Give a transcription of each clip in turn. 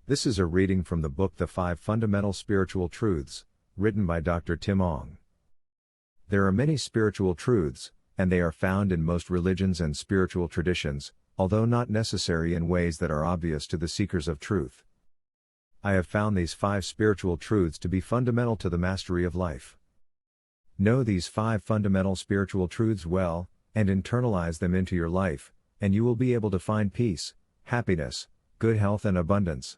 This is a reading from the book The 5 Fundamental Spiritual Truths, written by Dr. Tim Ong. There are many spiritual truths, and they are found in most religions and spiritual traditions, although not necessary in ways that are obvious to the seekers of truth. I have found these 5 spiritual truths to be fundamental to the mastery of life. Know these 5 fundamental spiritual truths well, and internalize them into your life, and you will be able to find peace, happiness, good health and abundance.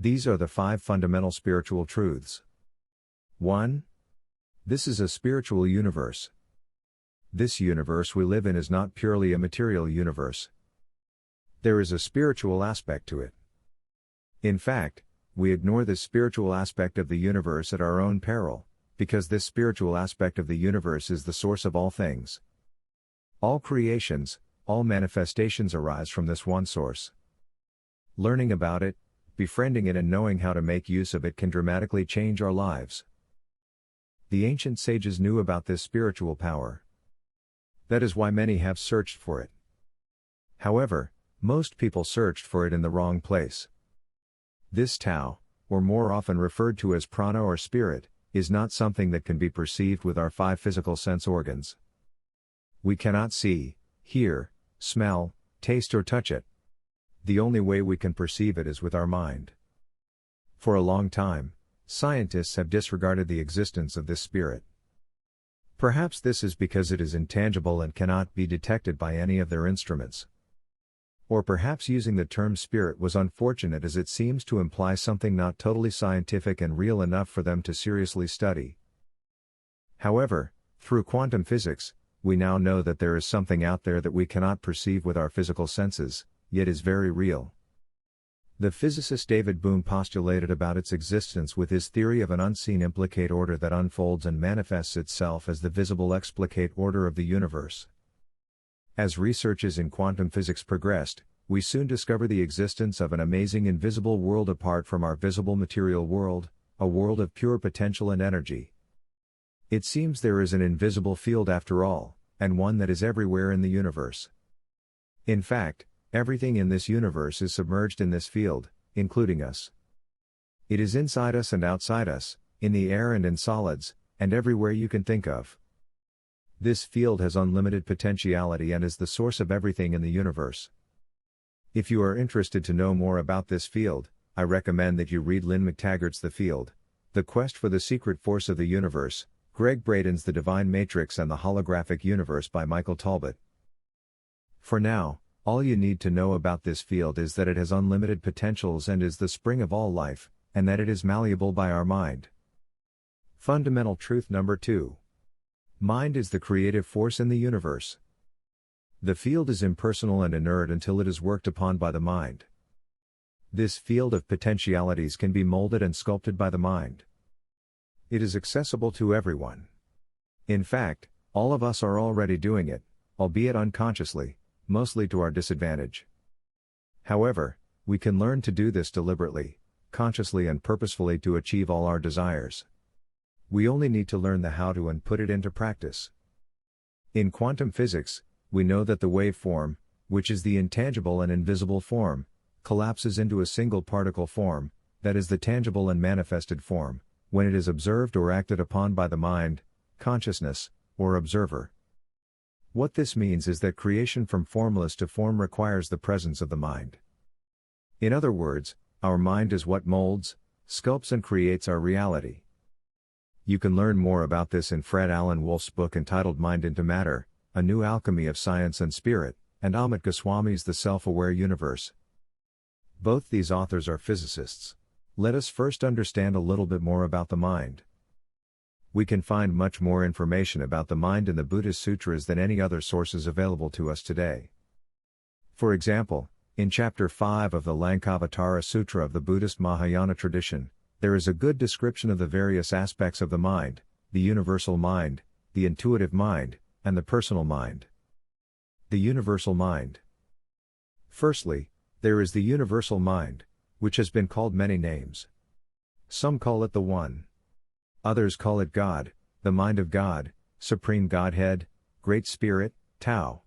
These are the 5 fundamental spiritual truths. 1. This is a spiritual universe. This universe we live in is not purely a material universe. There is a spiritual aspect to it. In fact, we ignore this spiritual aspect of the universe at our own peril, because this spiritual aspect of the universe is the source of all things. All creations, all manifestations arise from this one source. Learning about it, befriending it and knowing how to make use of it can dramatically change our lives. The ancient sages knew about this spiritual power. That is why many have searched for it. However, most people searched for it in the wrong place. This Tao, or more often referred to as prana or spirit, is not something that can be perceived with our 5 physical sense organs. We cannot see, hear, smell, taste or touch it. The only way we can perceive it is with our mind. For a long time, scientists have disregarded the existence of this spirit. Perhaps this is because it is intangible and cannot be detected by any of their instruments. Or perhaps using the term spirit was unfortunate, as it seems to imply something not totally scientific and real enough for them to seriously study. However, through quantum physics, we now know that there is something out there that we cannot perceive with our physical senses, yet is very real. The physicist David Bohm postulated about its existence with his theory of an unseen implicate order that unfolds and manifests itself as the visible explicate order of the universe. As researches in quantum physics progressed, we soon discover the existence of an amazing invisible world apart from our visible material world, a world of pure potential and energy. It seems there is an invisible field after all, and one that is everywhere in the universe. In fact, everything in this universe is submerged in this field, including us. It is inside us and outside us, in the air and in solids, and everywhere you can think of. This field has unlimited potentiality and is the source of everything in the universe. If you are interested to know more about this field, I recommend that you read Lynn McTaggart's The Field, The Quest for the Secret Force of the Universe, Greg Braden's The Divine Matrix and the Holographic Universe by Michael Talbot. For now, all you need to know about this field is that it has unlimited potentials and is the spring of all life, and that it is malleable by our mind. Fundamental truth number 2. Mind is the creative force in the universe. The field is impersonal and inert until it is worked upon by the mind. This field of potentialities can be molded and sculpted by the mind. It is accessible to everyone. In fact, all of us are already doing it, albeit unconsciously, mostly to our disadvantage. However, we can learn to do this deliberately, consciously and purposefully to achieve all our desires. We only need to learn the how to and put it into practice. In quantum physics, we know that the waveform, which is the intangible and invisible form, collapses into a single particle form, that is the tangible and manifested form, when it is observed or acted upon by the mind, consciousness, or observer. What this means is that creation from formless to form requires the presence of the mind. In other words, our mind is what molds, sculpts and creates our reality. You can learn more about this in Fred Alan Wolf's book entitled Mind into Matter, A New Alchemy of Science and Spirit, and Amit Goswami's The Self-Aware Universe. Both these authors are physicists. Let us first understand a little bit more about the mind. We can find much more information about the mind in the Buddhist sutras than any other sources available to us today. For example, in Chapter 5 of the Lankavatara Sutra of the Buddhist Mahayana tradition, there is a good description of the various aspects of the mind, the universal mind, the intuitive mind, and the personal mind. The universal mind. Firstly, there is the universal mind, which has been called many names. Some call it the One. Others call it God, the mind of God, Supreme Godhead, Great Spirit, Tao.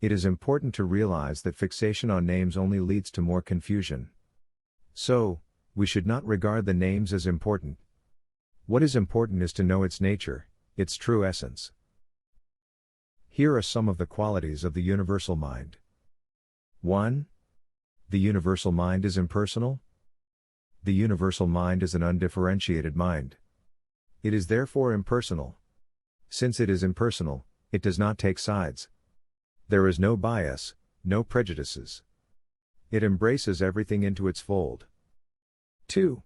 It is important to realize that fixation on names only leads to more confusion. So, we should not regard the names as important. What is important is to know its nature, its true essence. Here are some of the qualities of the universal mind. 1. The universal mind is impersonal. The universal mind is an undifferentiated mind. It is therefore impersonal. Since it is impersonal, it does not take sides. There is no bias, no prejudices. It embraces everything into its fold. 2.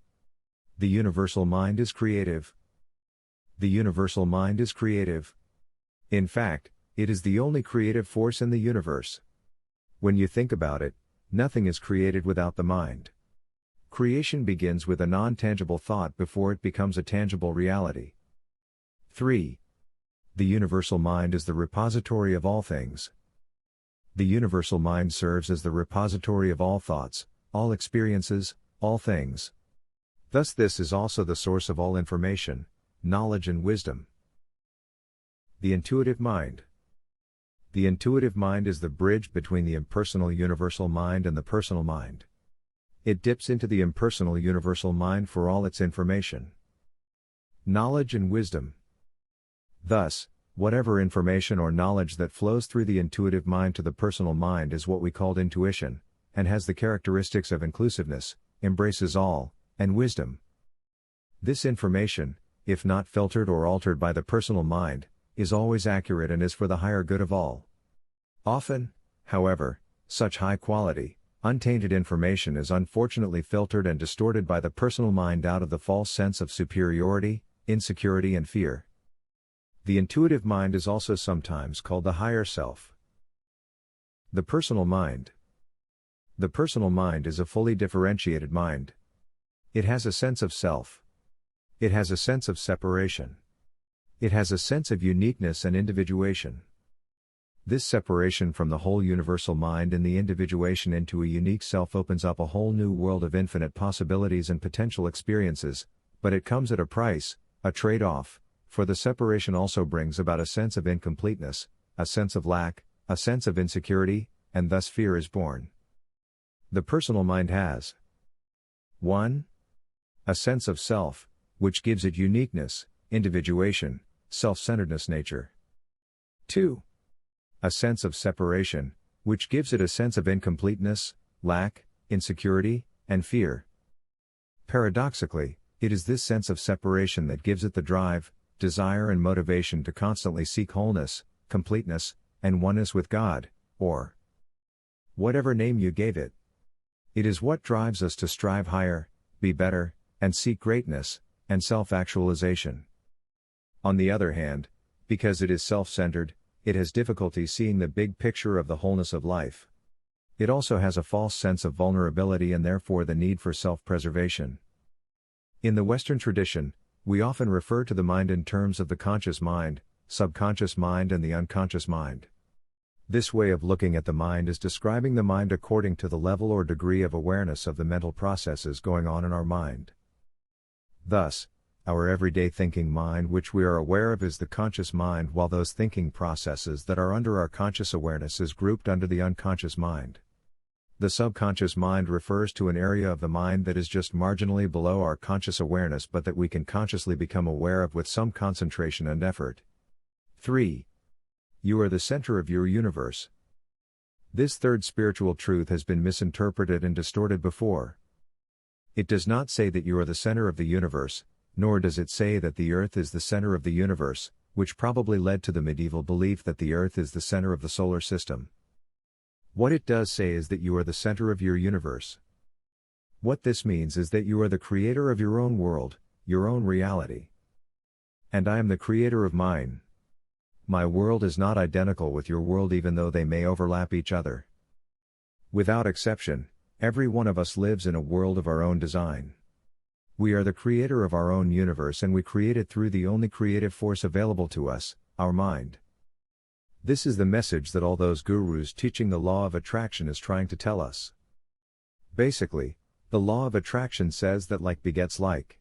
The universal mind is creative. The universal mind is creative. In fact, it is the only creative force in the universe. When you think about it, nothing is created without the mind. Creation begins with a non-tangible thought before it becomes a tangible reality. 3. The universal mind is the repository of all things. The universal mind serves as the repository of all thoughts, all experiences, all things. Thus this is also the source of all information, knowledge and wisdom. The intuitive mind. The intuitive mind is the bridge between the impersonal universal mind and the personal mind. It dips into the impersonal universal mind for all its information. Knowledge and wisdom. Thus, whatever information or knowledge that flows through the intuitive mind to the personal mind is what we called intuition, and has the characteristics of inclusiveness, embraces all, and wisdom. This information, if not filtered or altered by the personal mind, is always accurate and is for the higher good of all. Often, however, such high-quality, untainted information is unfortunately filtered and distorted by the personal mind out of the false sense of superiority, insecurity and fear. The intuitive mind is also sometimes called the higher self. The personal mind. The personal mind is a fully differentiated mind. It has a sense of self. It has a sense of separation. It has a sense of uniqueness and individuation. This separation from the whole universal mind and the individuation into a unique self opens up a whole new world of infinite possibilities and potential experiences, but it comes at a price, a trade-off, for the separation also brings about a sense of incompleteness, a sense of lack, a sense of insecurity, and thus fear is born. The personal mind has 1. A sense of self, which gives it uniqueness, individuation, self-centeredness nature. 2. A sense of separation, which gives it a sense of incompleteness, lack, insecurity, and fear. Paradoxically, it is this sense of separation that gives it the drive, desire and motivation to constantly seek wholeness, completeness, and oneness with God, or whatever name you gave it. It is what drives us to strive higher, be better, and seek greatness, and self-actualization. On the other hand, because it is self-centered, it has difficulty seeing the big picture of the wholeness of life. It also has a false sense of vulnerability and therefore the need for self-preservation. In the Western tradition, we often refer to the mind in terms of the conscious mind, subconscious mind and the unconscious mind. This way of looking at the mind is describing the mind according to the level or degree of awareness of the mental processes going on in our mind. Thus, our everyday thinking mind which we are aware of is the conscious mind, while those thinking processes that are under our conscious awareness is grouped under the unconscious mind. The subconscious mind refers to an area of the mind that is just marginally below our conscious awareness but that we can consciously become aware of with some concentration and effort. 3. You are the center of your universe. This third spiritual truth has been misinterpreted and distorted before. It does not say that you are the center of the universe, nor does it say that the earth is the center of the universe, which probably led to the medieval belief that the earth is the center of the solar system. What it does say is that you are the center of your universe. What this means is that you are the creator of your own world, your own reality. And I am the creator of mine. My world is not identical with your world even though they may overlap each other. Without exception, every one of us lives in a world of our own design. We are the creator of our own universe and we create it through the only creative force available to us, our mind. This is the message that all those gurus teaching the law of attraction is trying to tell us. Basically, the law of attraction says that like begets like.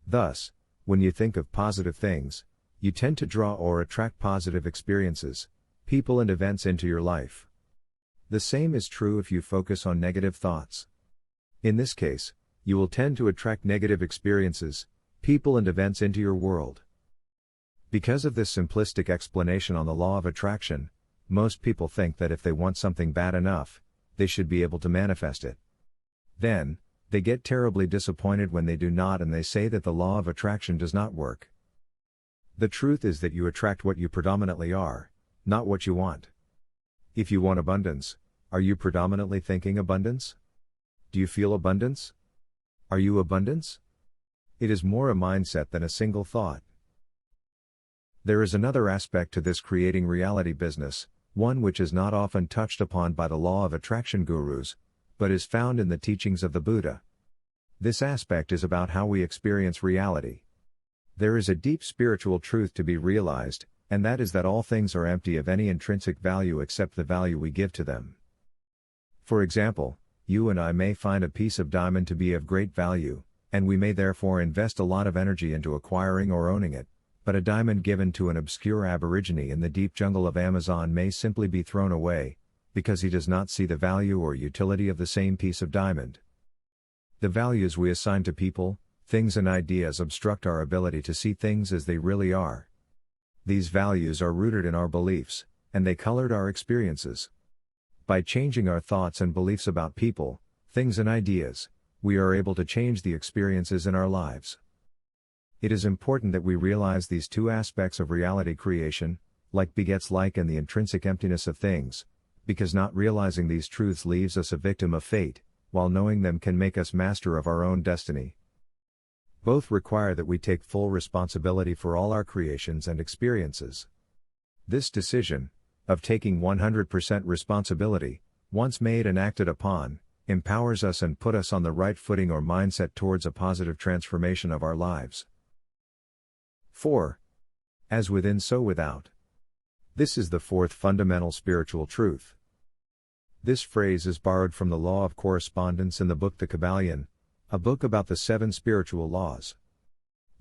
Thus, when you think of positive things, you tend to draw or attract positive experiences, people and events into your life. The same is true if you focus on negative thoughts. In this case, you will tend to attract negative experiences, people and events into your world. Because of this simplistic explanation on the law of attraction, most people think that if they want something bad enough, they should be able to manifest it. Then, they get terribly disappointed when they do not, and they say that the law of attraction does not work. The truth is that you attract what you predominantly are, not what you want. If you want abundance, are you predominantly thinking abundance? Do you feel abundance? Are you abundance? It is more a mindset than a single thought. There is another aspect to this creating reality business, one which is not often touched upon by the law of attraction gurus, but is found in the teachings of the Buddha. This aspect is about how we experience reality. There is a deep spiritual truth to be realized, and that is that all things are empty of any intrinsic value except the value we give to them. For example, you and I may find a piece of diamond to be of great value, and we may therefore invest a lot of energy into acquiring or owning it, but a diamond given to an obscure aborigine in the deep jungle of Amazon may simply be thrown away, because he does not see the value or utility of the same piece of diamond. The values we assign to people, things and ideas obstruct our ability to see things as they really are. These values are rooted in our beliefs, and they colored our experiences. By changing our thoughts and beliefs about people, things and ideas, we are able to change the experiences in our lives. It is important that we realize these two aspects of reality creation, like begets like and the intrinsic emptiness of things, because not realizing these truths leaves us a victim of fate, while knowing them can make us master of our own destiny. Both require that we take full responsibility for all our creations and experiences. This decision, of taking 100% responsibility, once made and acted upon, empowers us and put us on the right footing or mindset towards a positive transformation of our lives. 4. As within so without. This is the fourth fundamental spiritual truth. This phrase is borrowed from the law of correspondence in the book The Kabbalion, a book about the 7 spiritual laws.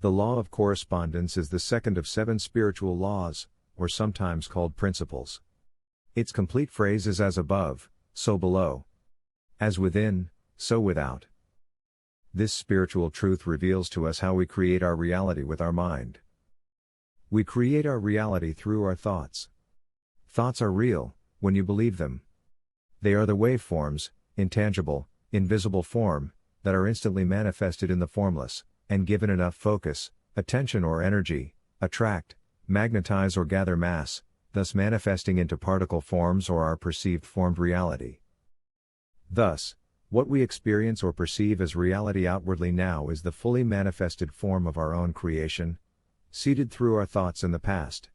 The law of correspondence is the second of 7 spiritual laws, or sometimes called principles. Its complete phrase is as above, so below. As within, so without. This spiritual truth reveals to us how we create our reality with our mind. We create our reality through our thoughts. Thoughts are real, when you believe them. They are the waveforms, intangible, invisible form, that are instantly manifested in the formless, and given enough focus, attention or energy, attract, magnetize or gather mass, thus manifesting into particle forms or our perceived formed reality. Thus, what we experience or perceive as reality outwardly now is the fully manifested form of our own creation, seeded through our thoughts in the past.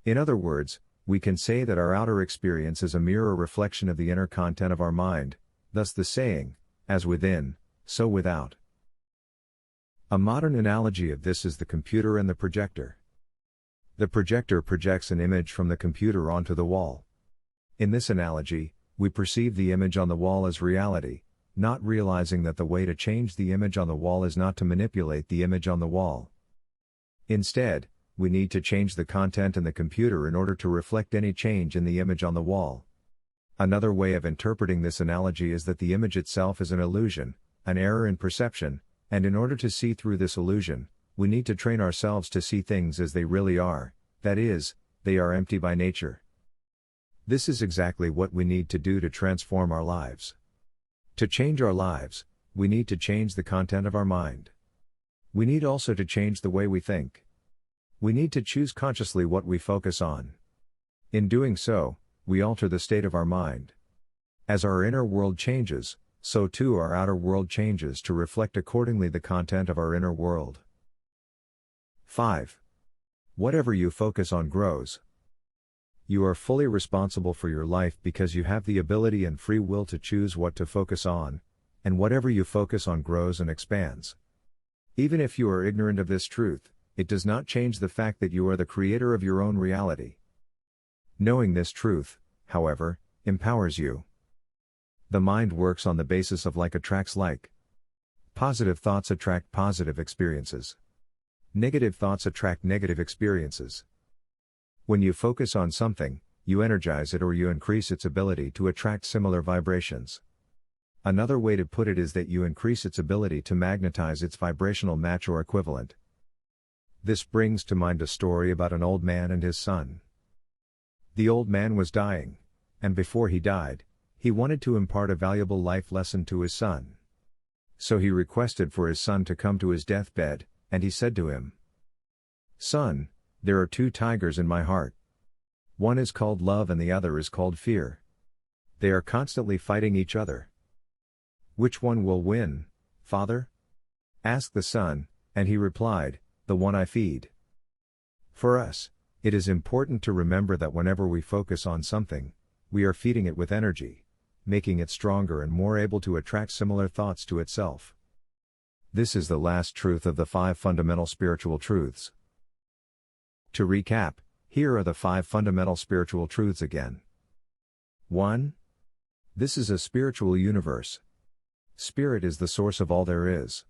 In other words, we can say that our outer experience is a mirror reflection of the inner content of our mind, thus the saying, as within, so without. A modern analogy of this is the computer and the projector. The projector projects an image from the computer onto the wall. In this analogy, we perceive the image on the wall as reality, not realizing that the way to change the image on the wall is not to manipulate the image on the wall. Instead, we need to change the content in the computer in order to reflect any change in the image on the wall. Another way of interpreting this analogy is that the image itself is an illusion, an error in perception, and in order to see through this illusion, we need to train ourselves to see things as they really are, that is, they are empty by nature. This is exactly what we need to do to transform our lives. To change our lives, we need to change the content of our mind. We need also to change the way we think. We need to choose consciously what we focus on. In doing so, we alter the state of our mind. As our inner world changes, so too our outer world changes to reflect accordingly the content of our inner world. 5. Whatever you focus on grows. You are fully responsible for your life because you have the ability and free will to choose what to focus on, and whatever you focus on grows and expands. Even if you are ignorant of this truth, it does not change the fact that you are the creator of your own reality. Knowing this truth, however, empowers you. The mind works on the basis of like attracts like. Positive thoughts attract positive experiences. Negative thoughts attract negative experiences. When you focus on something, you energize it or you increase its ability to attract similar vibrations. Another way to put it is that you increase its ability to magnetize its vibrational match or equivalent. This brings to mind a story about an old man and his son. The old man was dying, and before he died, he wanted to impart a valuable life lesson to his son. So he requested for his son to come to his deathbed, and he said to him, "Son, there are two tigers in my heart. One is called love and the other is called fear. They are constantly fighting each other. Which one will win, father?" asked the son, and he replied, "The one I feed." For us, it is important to remember that whenever we focus on something, we are feeding it with energy, making it stronger and more able to attract similar thoughts to itself. This is the last truth of the 5 fundamental spiritual truths. To recap, here are the 5 fundamental spiritual truths again. 1. This is a spiritual universe. Spirit is the source of all there is.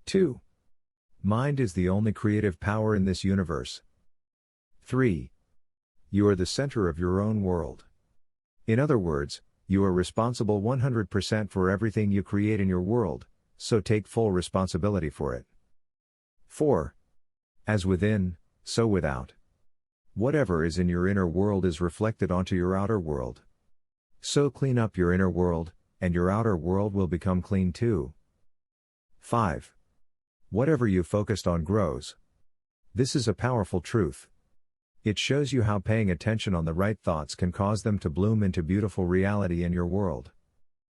2. Mind is the only creative power in this universe. 3. You are the center of your own world. In other words, you are responsible 100% for everything you create in your world, so take full responsibility for it. 4. As within, so without. Whatever is in your inner world is reflected onto your outer world. So clean up your inner world, and your outer world will become clean too. 5. Whatever you focused on grows. This is a powerful truth. It shows you how paying attention on the right thoughts can cause them to bloom into beautiful reality in your world.